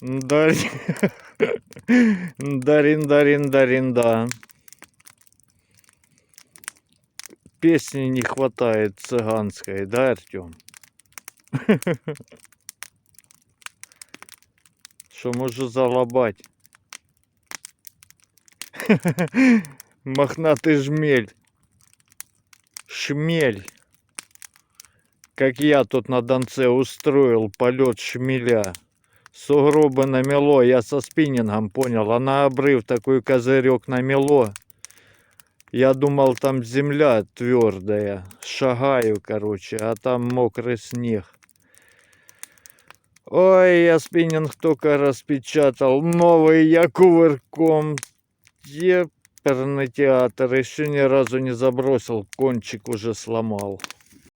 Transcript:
Дарин, песни не хватает цыганской, да, Артем? Что можу залабать? Мохнатый жмель. Шмель. Как я тут на Донце устроил полет шмеля. Сугробы намело, я со спиннингом понял, а на обрыв такой козырек намело. Я думал, там земля твердая. Шагаю, короче, а там мокрый снег. Ой, я спиннинг только распечатал. Новый я кувырком. Еперный театр. Еще ни разу не забросил. Кончик уже сломал.